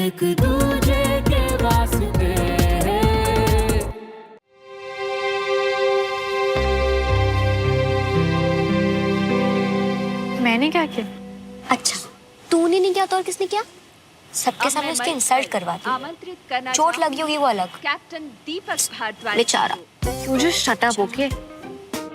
एक दूजे के वास्ते। मैंने क्या किया? अच्छा, तूने नहीं किया तो और किसने किया? सबके सामने उसकी इंसल्ट करवाती। चोट लगी होगी वो अलग। कैप्टन दीपक भारद्वाज बेचारा। You just shut up, okay?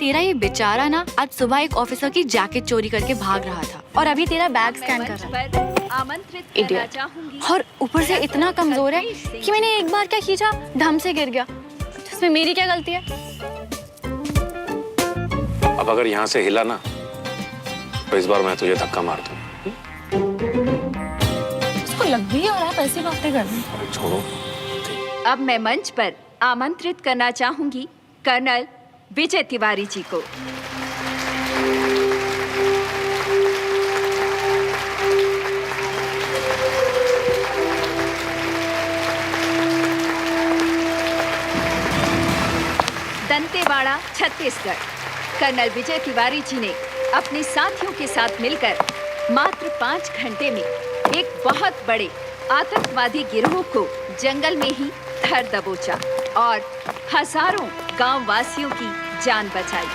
तेरा ये बेचारा ना आज सुबह एक ऑफिसर की जैकेट चोरी करके भाग रहा था और अभी तेरा बैग स्कैन कर रहा है। आमंत्रित करना इडियट। चाहूंगी। और ऊपर से इतना कमजोर है कि मैंने एक बार क्या खींचा धम से गिर गया। इसमें मेरी क्या गलती है? अब अगर यहाँ से हिला ना तो इस बार मैं तुझे धक्का मार दूं। उसको लग भी आ रहा है पैसे बातें करने। छोड़ो। अब मैं मंच पर आमंत्रित करना चाहूंगी कर्नल विजय तिवारी जी को। दंतेवाड़ा, छत्तीसगढ़। कर्नल विजय तिवारी जी ने अपने साथियों के साथ मिलकर मात्र 5 घंटे में एक बहुत बड़े आतंकवादी गिरोह को जंगल में ही धर दबोचा और हजारों गांव वासियों की जान बचाई।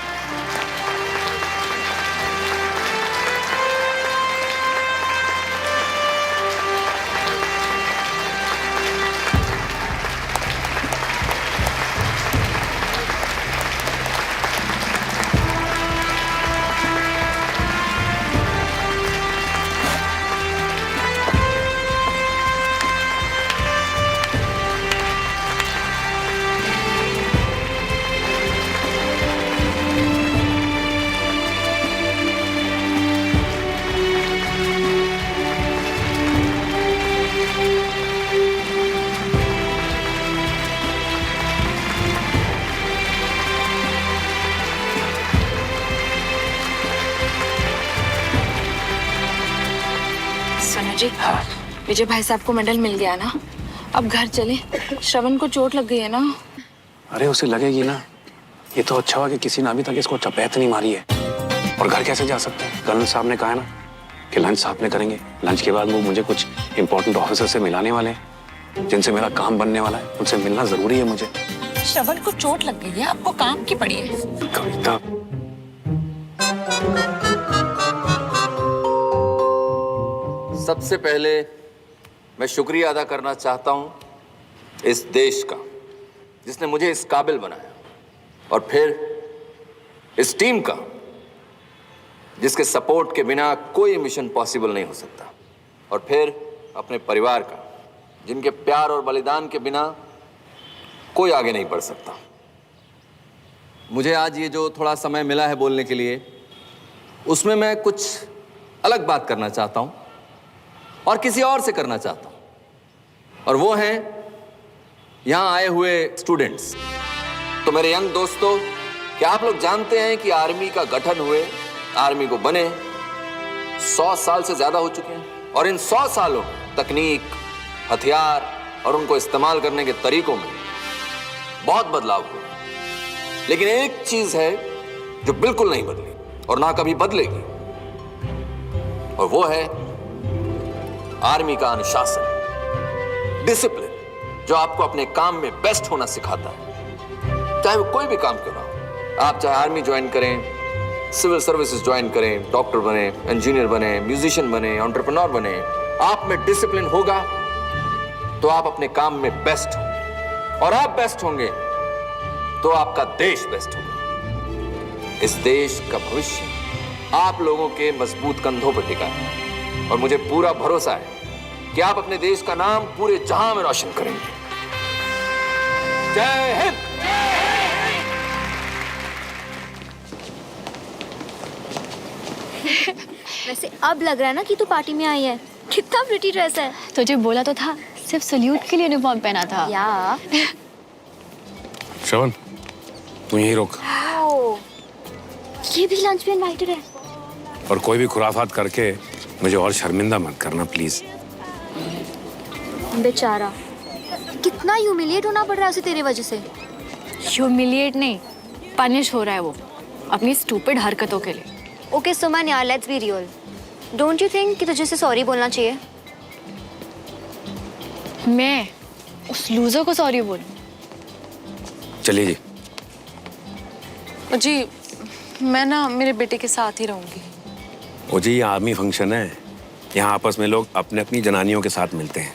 सोनू जी, विजय भाई साहब को मेडल मिल गया ना, अब घर चले। श्रवण को चोट लग गई है ना। अरे उसे लगेगी ना। ये तो अच्छा हुआ कि किसी ने अभी तक इसको चपेट नहीं मारी है। और घर कैसे जा सकते हैं? कर्नल साहब ने कहा है ना कि लंच साथ में करेंगे। लंच के बाद वो मुझे कुछ इंपॉर्टेंट ऑफिसर से मिलाने वाले हैं जिनसे मेरा काम बनने वाला है। उनसे मिलना जरूरी है मुझे। श्रवण को चोट लग गई है, आपको काम की पड़ी है। कविता, सबसे पहले मैं शुक्रिया अदा करना चाहता हूं इस देश का जिसने मुझे इस काबिल बनाया, और फिर इस टीम का जिसके सपोर्ट के बिना कोई मिशन पॉसिबल नहीं हो सकता, और फिर अपने परिवार का जिनके प्यार और बलिदान के बिना कोई आगे नहीं बढ़ सकता। मुझे आज ये जो थोड़ा समय मिला है बोलने के लिए, उसमें मैं कुछ अलग बात करना चाहता हूं और किसी और से करना चाहता हूं, और वो हैं यहां आए हुए स्टूडेंट्स। तो मेरे यंग दोस्तों, क्या आप लोग जानते हैं कि आर्मी का गठन हुए, आर्मी को बने 100 साल से ज्यादा हो चुके हैं, और इन 100 सालों तकनीक, हथियार और उनको इस्तेमाल करने के तरीकों में बहुत बदलाव हुआ। लेकिन एक चीज है जो बिल्कुल नहीं बदली और ना कभी बदलेगी, और वो है आर्मी का अनुशासन, डिसिप्लिन, जो आपको अपने काम में बेस्ट होना सिखाता है, चाहे वो कोई भी काम क्यों ना हो। आप चाहे आर्मी ज्वाइन करें, सिविल सर्विसेज ज्वाइन करें, डॉक्टर बने, इंजीनियर बने, म्यूजिशियन बने, एंटरप्रेन्योर बने, आप में डिसिप्लिन होगा तो आप अपने काम में बेस्ट होंगे, और आप बेस्ट होंगे तो आपका देश बेस्ट होगा। इस देश का भविष्य आप लोगों के मजबूत कंधों पर टिका है, और मुझे पूरा भरोसा है कि आप अपने देश का नाम पूरे जहां में रोशन करेंगे। जय हिंद। वैसे अब लग रहा है ना कि तू पार्टी में आई है। कितना प्रिटी ड्रेस है। तुझे बोला तो था, सिर्फ सल्यूट के लिए यूनिफॉर्म पहना था। या श्रवण, तू यहीं रोक। ये भी लंच में इनवाइटेड है। और कोई भी खुराफात करके मुझे और शर्मिंदा मत करना प्लीज। बेचारा, कितना ह्यूमिलिएट होना पड़ रहा है उसे तेरी वजह से। ह्यूमिलिएट नहीं, पनिश हो रहा है वो अपनी स्टूपिड हरकतों के लिए। ओके सुमन यार, let's be real. Don't you think कि तुझे से सॉरी बोलना चाहिए? मैं उस लूजर को सॉरी बोलूं? चलिए जी। जी मैं ना मेरे बेटे के साथ ही रहूंगी। ओ जी, ये आर्मी फंक्शन है। यहाँ आपस में लोग अपने अपनी जनानियों के साथ मिलते हैं।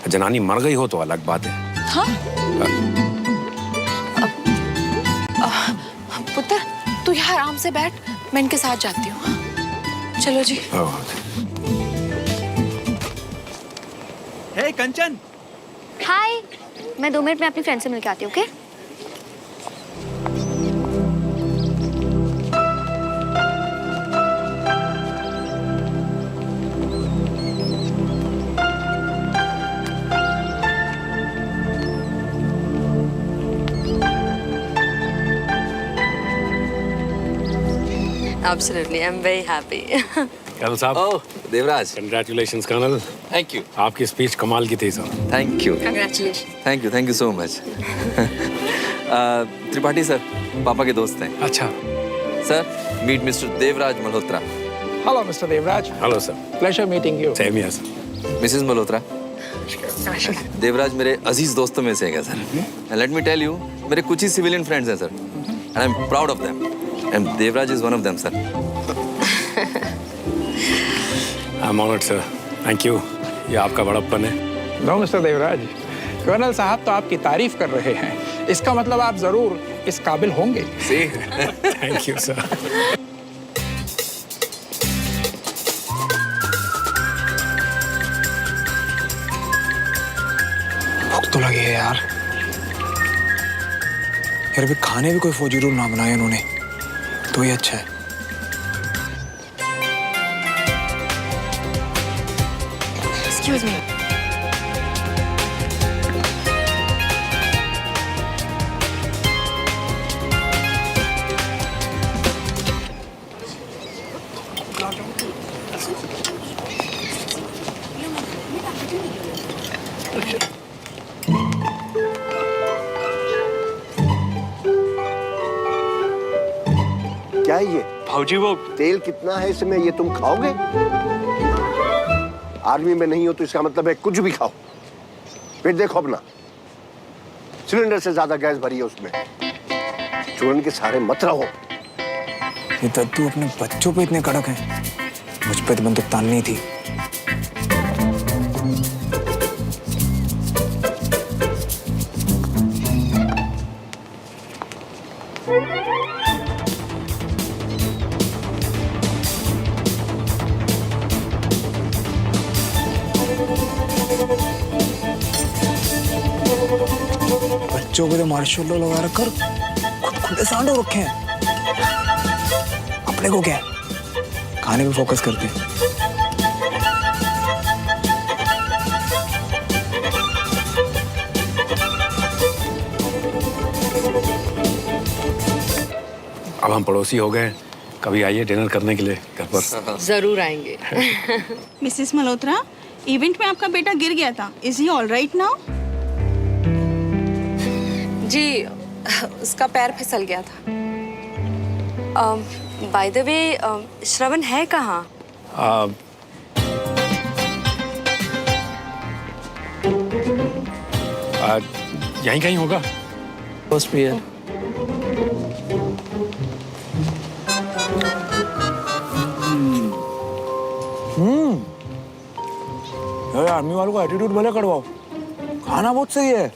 जनानी मर गई हो तो अलग बात है। हाँ? पुत्र तू यहाँ आराम से बैठ, मैं इनके साथ जाती हूँ। चलो जी। हे कंचन। हाय, मैं 2 मिनट में अपनी फ्रेंड से मिलके आती हूँ, okay? Absolutely, I'm very happy. Colonel साहब। Oh Devraj, congratulations colonel. Thank you. आपकी स्पीच कमाल की थी sir. Thank you. Congratulations. Thank you so much. Tripathi sir पापा के दोस्त हैं। अच्छा। Sir meet mister Devraj Malhotra. Hello mister Devraj. Hello sir. Pleasure meeting you. Same here sir. Missus Malhotra. Devraj मेरे अजीज दोस्तों में से एक है sir. And let me tell you, मेरे कुछ ही सिविलियन फ्रेंड्स हैं sir, and I am proud of them, and Devraj is one of them sir. I am honoured sir, thank you. ये आपका बड़प्पन है। नो मिस्टर देवराज, कर्नल साहब तो आपकी तारीफ कर रहे हैं, इसका मतलब आप जरूर इस काबिल होंगे। Thank you sir. भूख तो लगी है यार। यार अभी खाने भी कोई फौजी रूल ना बनाए उन्होंने, तो ही अच्छा है। Excuse me. क्या है ये? भाऊजी वो तेल कितना है इसमें, ये तुम खाओगे? आर्मी में नहीं हो तो इसका मतलब है कुछ भी खाओ। फिर देखो अपना, सिलेंडर से ज्यादा गैस भरी है उसमें। चूरन के सारे मत रहो। ये दद्दू अपने बच्चों पे इतने कड़क हैं, मुझ पे तो बंदूक ताननी थी। बच्चों को तो मार्शल लॉ लगा रखकर खुद सांडो रखे हैं। अपने को क्या है, खाने पे फोकस करते हैं। अब हम पड़ोसी हो गए, कभी आइए डिनर करने के लिए घर पर। जरूर आएंगे। मिसेस मल्होत्रा, इवेंट में आपका बेटा गिर गया था। Is he all right now? जी उसका पैर फिसल गया था। बाय द वे, श्रवण है कहाँ? यहीं कहीं होगा। बस भी है। यार आर्मी वालों का एटीट्यूड भले कड़वाओ, खाना बहुत सही है।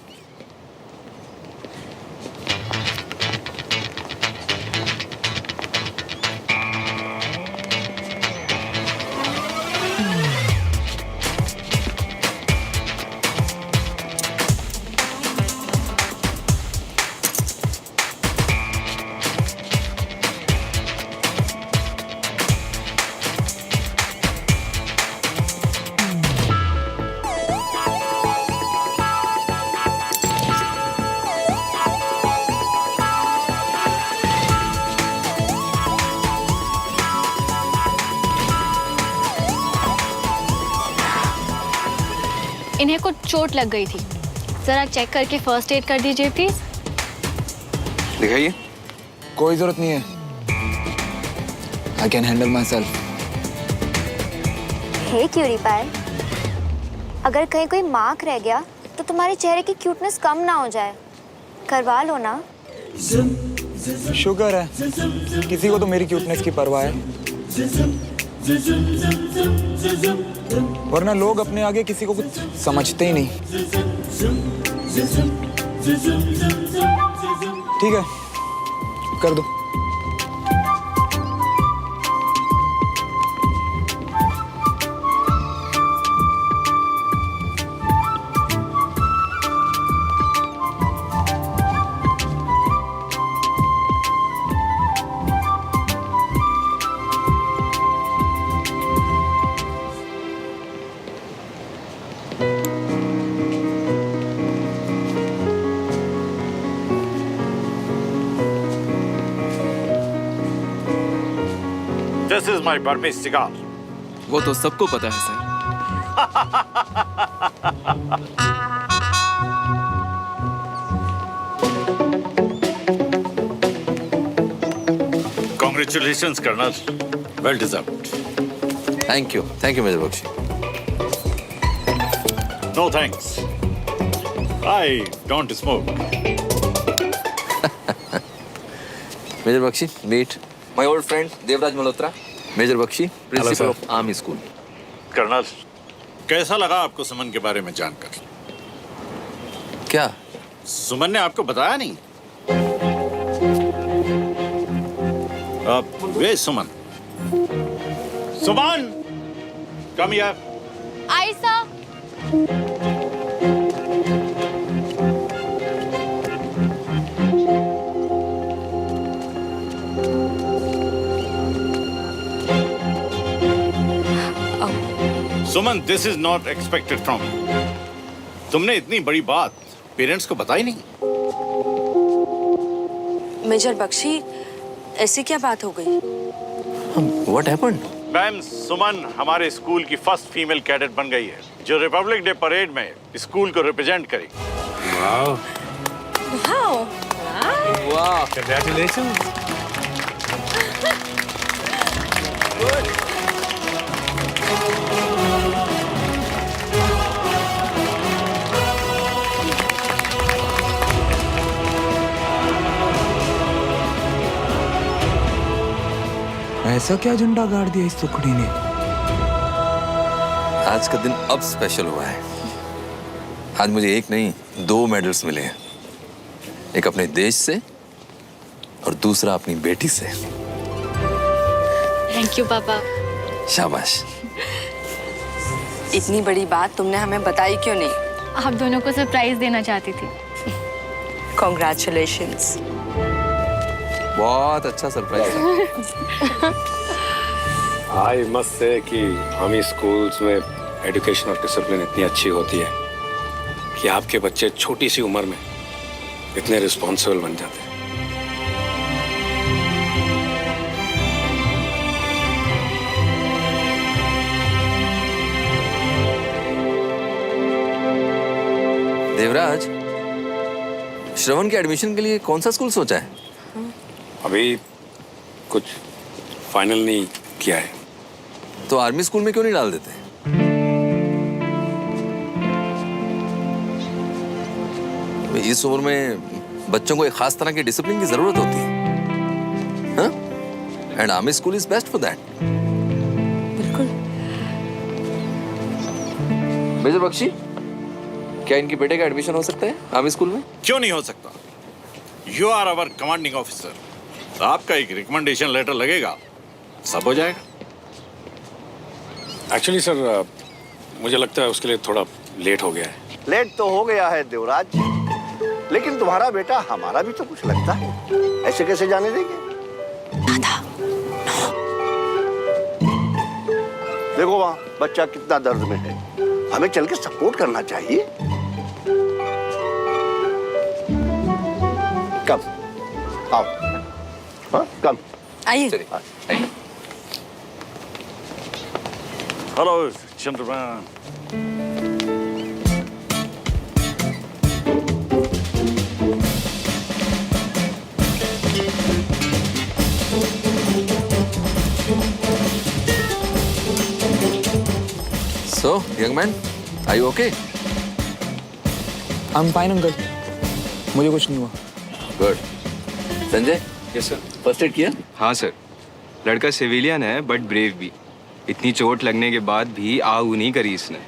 इन्हें कुछ चोट लग गई थी, जरा चेक करके फर्स्ट एड कर दीजिए प्लीज। दिखाइए। कोई जरूरत नहीं है, I can handle myself. Hey cutie pie, अगर कहीं कोई मार्क रह गया तो तुम्हारे चेहरे की क्यूटनेस कम ना हो जाए, करवा लो ना। शुक्र है किसी को तो मेरी क्यूटनेस की परवाह है, वरना लोग अपने आगे किसी को कुछ समझते ही नहीं। ठीक है, कर दो। This is my Burmese cigar. वो तो सबको पता है sir. Congratulations, Colonel. Well deserved. Thank you major Bakshi. No thanks. I don't smoke. Major Bakshi, meet my old friend Devraj Malhotra. Major Bakshi, principal of army school. Colonel, कैसा लगा आपको सुमन के बारे में जानकर? क्या सुमन ने आपको बताया नहीं? वे सुमन, सुमन, कम हियर। आई sir. Suman, this is not expected from you. तुमने इतनी बड़ी बात पेरेंट्स को बताई नहीं। मेजर बख्शी, ऐसी क्या बात हो गई? What happened? मैम, सुमन हमारे स्कूल की फर्स्ट फीमेल कैडेट बन गई है, जो रिपब्लिक डे परेड में स्कूल को रिप्रेजेंट करेगी। वाओ। वाह, Congratulations. ऐसा क्या झंडा गाड़ दिया इस सुखड़ी ने? आज का दिन अब स्पेशल हुआ है। आज मुझे एक नहीं 2 मेडल्स मिले हैं, एक अपने देश से और दूसरा अपनी बेटी से। थैंक यू पापा। शाबाश। इतनी बड़ी बात तुमने हमें बताई क्यों नहीं? आप दोनों को सरप्राइज देना चाहती थी। कॉन्ग्रेचुलेशंस। बहुत अच्छा सरप्राइज है। आई मस्ट से कि आर्मी स्कूल्स में एजुकेशन और डिसिप्लिन इतनी अच्छी होती है कि आपके बच्चे छोटी सी उम्र में इतने रिस्पॉन्सिबल बन जाते हैं। देवराज, श्रवण के एडमिशन के लिए कौन सा स्कूल सोचा है? अभी कुछ फाइनल नहीं किया है। तो आर्मी स्कूल में क्यों नहीं डाल देते? इस उम्र में बच्चों को एक खास तरह की डिसिप्लिन की जरूरत होती है, हाँ? And army school is best for that. बिल्कुल। मेजर बख्शी, क्या इनके बेटे का एडमिशन हो सकता है आर्मी स्कूल में? क्यों नहीं हो सकता? You are our commanding officer. आपका एक रिकमेंडेशन लेटर लगेगा, सब हो जाएगा। एक्चुअली सर, मुझे लगता है उसके लिए थोड़ा लेट हो गया है। लेट तो हो गया है देवराज, लेकिन तुम्हारा बेटा हमारा भी तो कुछ लगता है, ऐसे कैसे जाने देंगे? देखो वहाँ बच्चा कितना दर्द में है, हमें चल के सपोर्ट करना चाहिए। कम आओ, हाँ कम आइए। Hello Chandraman. So, young man, are I okay? I am fine uncle, मुझे कुछ नहीं हुआ। Good. Sanjay, yes sir. First aid किया? हाँ सर, लड़का सिविलियन है बट ब्रेव भी। इतनी चोट लगने के बाद भी आऊ नहीं करी इसने।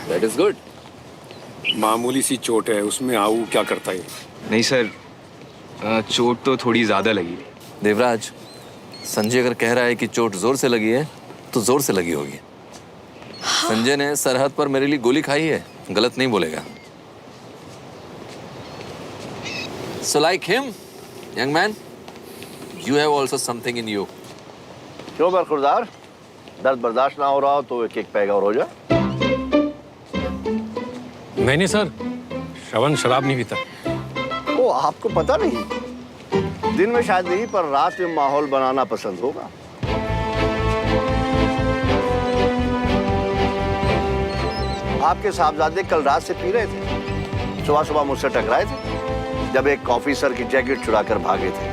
That is good. मामूली सी चोट है, उसमें आऊ क्या करता है? नहीं सर, चोट तो थोड़ी ज़्यादा लगी। देवराज, संजय अगर कह रहा है कि चोट जोर से लगी है तो जोर से लगी होगी। संजय ने सरहद पर मेरे लिए गोली खाई है, गलत नहीं बोलेगा। So like him, young man, you have also something in you. क्यों बरखुरदार, दर्द बर्दाश्त ना हो रहा हो तो एक पैग और हो जाए। नहीं सर, श्रवण शराब नहीं पीता। ओ, आपको पता नहीं? दिन में शायद नहीं, पर रात में माहौल बनाना पसंद होगा। आपके साहबजादे कल रात से पी रहे थे, सुबह सुबह मुझसे टकराए थे जब एक ऑफिसर की जैकेट चुराकर भागे थे।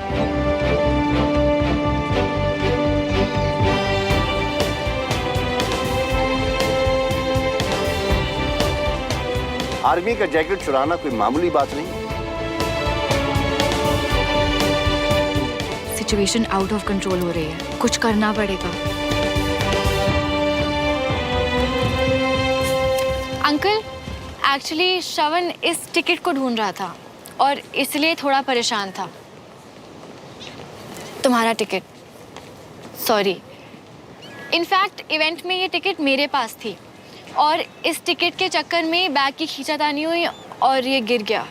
आर्मी का जैकेट चुराना कोई मामूली बात नहीं। सिचुएशन आउट ऑफ कंट्रोल हो रही है, कुछ करना पड़ेगा। अंकल, एक्चुअली श्रवण इस टिकट को ढूंढ रहा था और इसलिए थोड़ा परेशान था। तुम्हारा टिकट, सॉरी। इनफैक्ट इवेंट में ये टिकट मेरे पास थी और इस टिकट के चक्कर में बैग की खींचातानी हुई और ये गिर गया।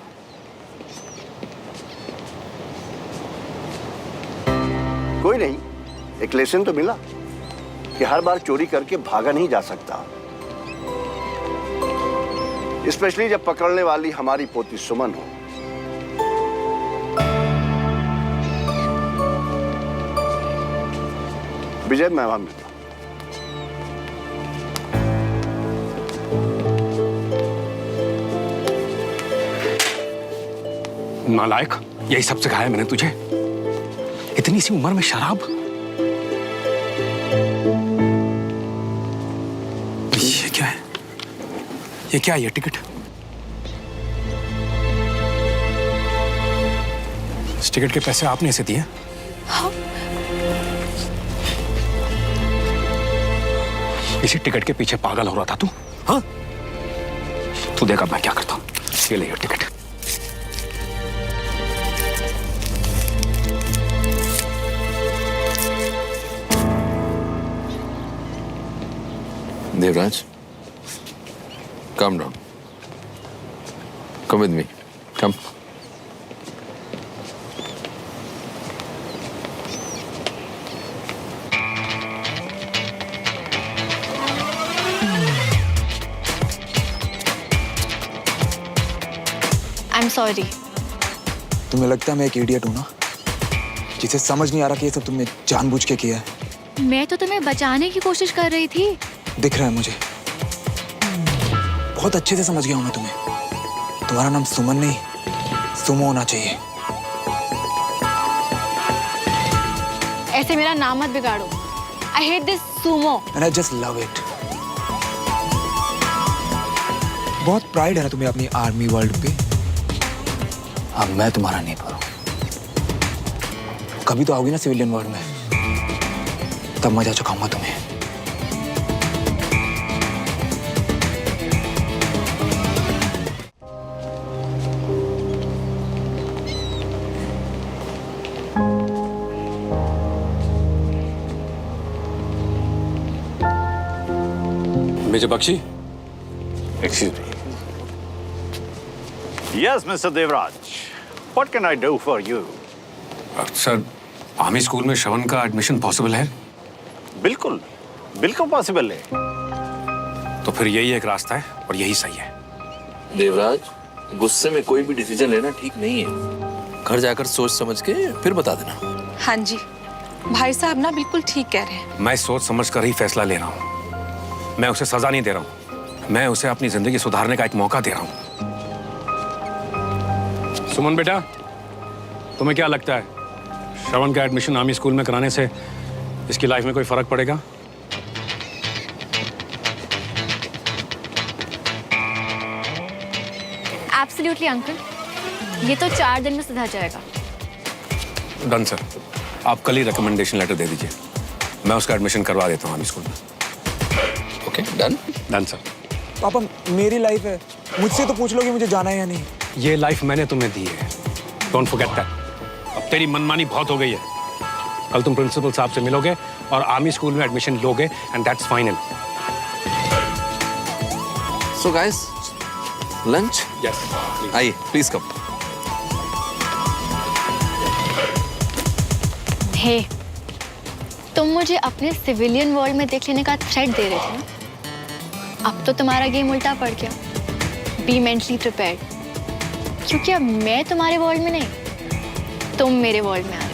कोई नहीं, एक लेसन तो मिला कि हर बार चोरी करके भागा नहीं जा सकता, स्पेशली जब पकड़ने वाली हमारी पोती सुमन हो। विजय, मैं वहां मिलता हूं। नालायक, यही सब सिखाया मैंने तुझे? इतनी सी उम्र में शराब? ये क्या है? ये क्या है? ये टिकट? इस टिकट के पैसे आपने इसे दिए? हाँ। इसी टिकट के पीछे पागल हो रहा था तू? हाँ? तू देखा मैं क्या करता हूं। ये ले ये ticket. Devraj, calm down. Come with me. Come. I'm sorry. तुम्हें लगता है मैं एक इडियट हूँ ना, जिसे समझ नहीं आ रहा कि ये सब तुमने जानबूझ के किया है। मैं तो तुम्हें बचाने की कोशिश कर रही थी। दिख रहा है मुझे, बहुत अच्छे से समझ गया हूं मैं तुम्हें। तुम्हारा नाम सुमन नहीं, सुमो होना चाहिए। ऐसे मेरा नाम मत बिगाड़ो। I hate this sumo. And I just love it. बहुत प्राइड है ना तुम्हें अपनी आर्मी वर्ल्ड पे। अब मैं तुम्हारा नहीं पर। कभी तो आओगी ना सिविलियन वर्ल्ड में, तब मजा चुकाऊंगा तुम्हें। Major Bakshi, excuse me. Yes, Mr. Devraj. What can I do for you? Sir, army school में श्रवण का एडमिशन पॉसिबल है? बिल्कुल, बिल्कुल पॉसिबल है। तो फिर यही एक रास्ता है और यही सही है। देवराज, गुस्से में कोई भी डिसीजन लेना ठीक नहीं है। घर जाकर सोच समझ के फिर बता देना। हाँ जी, भाई साहब ना बिल्कुल ठीक कह रहे हैं। मैं सोच समझ कर ही फैसला ले रहा हूँ। मैं उसे सजा नहीं दे रहा हूँ, मैं उसे अपनी जिंदगी सुधारने का एक मौका दे रहा हूँ। सुमन बेटा, तुम्हें क्या लगता है श्रवण का एडमिशन आर्मी स्कूल में कराने से इसकी लाइफ में कोई फर्क पड़ेगा? एब्सोल्युटली अंकल, ये तो 4 दिन में सुधर जाएगा। डन सर, आप कल ही रिकमेंडेशन लेटर दे दीजिए, मैं उसका एडमिशन करवा देता हूँ आर्मी स्कूल में। Okay, done. Done sir. पापा मेरी लाइफ है, मुझसे तो पूछ लो कि मुझे जाना है या नहीं। ये लाइफ मैंने तुम्हें दी है, डोंट फॉरगेट दैट। अब तेरी मनमानी बहुत हो गई है। कल तुम प्रिंसिपल साहब से मिलोगे और आर्मी स्कूल में एडमिशन लोगे and that's final. So guys, lunch? Yes, आइए, प्लीज कम। हे, तुम मुझे अपने सिविलियन वर्ल्ड में देख लेने का थ्रेट दे रहे थे ना? अब तो तुम्हारा गेम उल्टा पड़ गया। बी मेंटली प्रिपेयर्ड, क्योंकि अब मैं तुम्हारे वर्ल्ड में नहीं, तुम मेरे वर्ल्ड में आ रहे हो।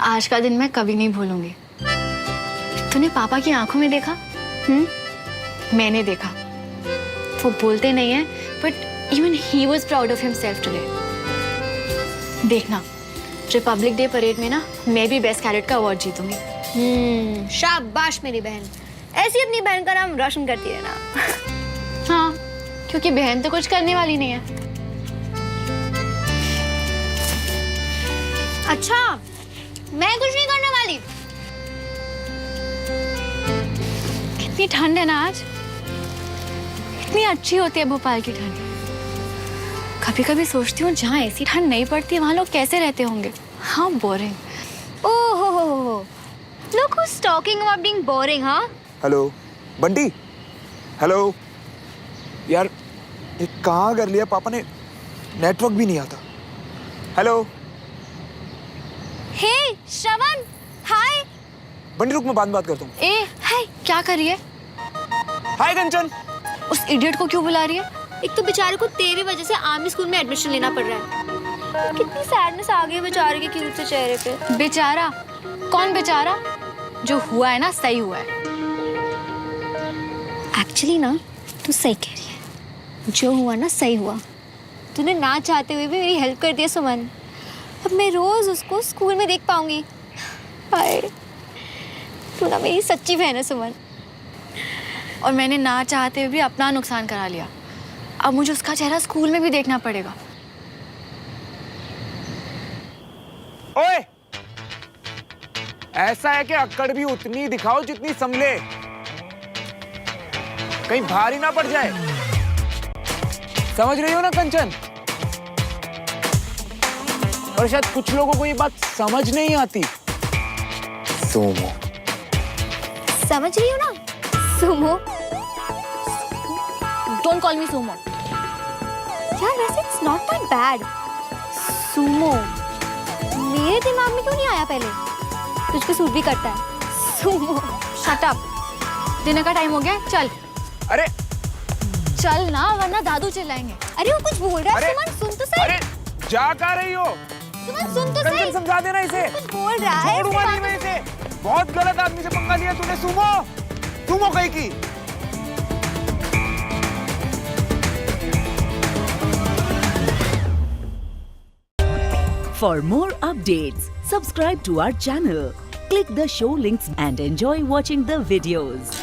आज का दिन मैं कभी नहीं भूलूंगी। तूने पापा की आंखों में देखा? मैंने देखा। वो बोलते नहीं है, but even he was proud of himself today. देखना, रिपब्लिक डे परेड में ना मैं भी बेस्ट कैडेट का अवार्ड जीतूंगी। शाबाश मेरी बहन, ऐसी अपनी बहन का नाम रोशन करती रहना। हाँ, क्योंकि बहन तो कुछ करने वाली नहीं है। अच्छा, मैं कुछ नहीं करने वाली। कितनी ठंड है ना आज, कितनी अच्छी होती है भोपाल की ठंड। कभी कभी सोचती हूँ जहाँ ऐसी ठंड नहीं पड़ती वहाँ लोग कैसे रहते होंगे। हाँ, बोरिंग। ओहो, look who's talking about being boring, हाँ? Hello Bunty, hello. यार ये कहाँ कर लिया पापा ने, नेटवर्क भी नहीं आता। हेलो। हे श्रवण, हाय। बंटी रुक, मैं बात करता हूँ। ए, हाय, क्या कर रही है? हाय कंचन। उस इडियट को क्यों बुला रही है? एक तो बेचारे को तेरी वजह से आर्मी स्कूल में एडमिशन लेना पड़ रहा है। कितनी सैडनेस आ गई है बेचारे के क्यूट से चेहरे पे। बेचारा? कौन बेचारा? जो हुआ है ना, सही हुआ है। एक्चुअली ना तू सही कह रही है, जो हुआ ना सही हुआ। तूने ना चाहते हुए भी मेरी हेल्प कर दी सुमन। अब मैं रोज उसको स्कूल में देख पाऊंगी। हाय, तू ना मेरी सच्ची बहन है सुमन। और मैंने ना चाहते हुए भी अपना नुकसान करा लिया। अब मुझे उसका चेहरा स्कूल में भी देखना पड़ेगा। ओए, ऐसा है कि अक्कड़ भी उतनी दिखाओ जितनी संभले, कहीं भारी ना पड़ जाए। समझ रही हो ना कंचन? और शायद कुछ लोगों को ये बात समझ नहीं आती। सोमो, समझ रही हो ना? Sumo. Don't call me Sumo. यार वैसे it's not that bad. Sumo मेरे दिमाग में क्यों नहीं आया पहले? तुझको सूट भी करता है। सुमो। शट अप, डिनर का टाइम हो गया, चल। अरे चल ना, वरना दादू चिल्लाएंगे। अरे वो कुछ बोल रहा है। सुमन सुन तो सही। अरे जा कर रही हो? सुमन सुन तो सही। समझा देना इसे। कुछ बोल रहा है। छोड़ूंगा नहीं मैं इसे। बहुत गलत आदमी से पंगा लिया तूने सुमो। सुमो कहीं की। For more updates, subscribe to our channel, click the show links and enjoy watching the videos.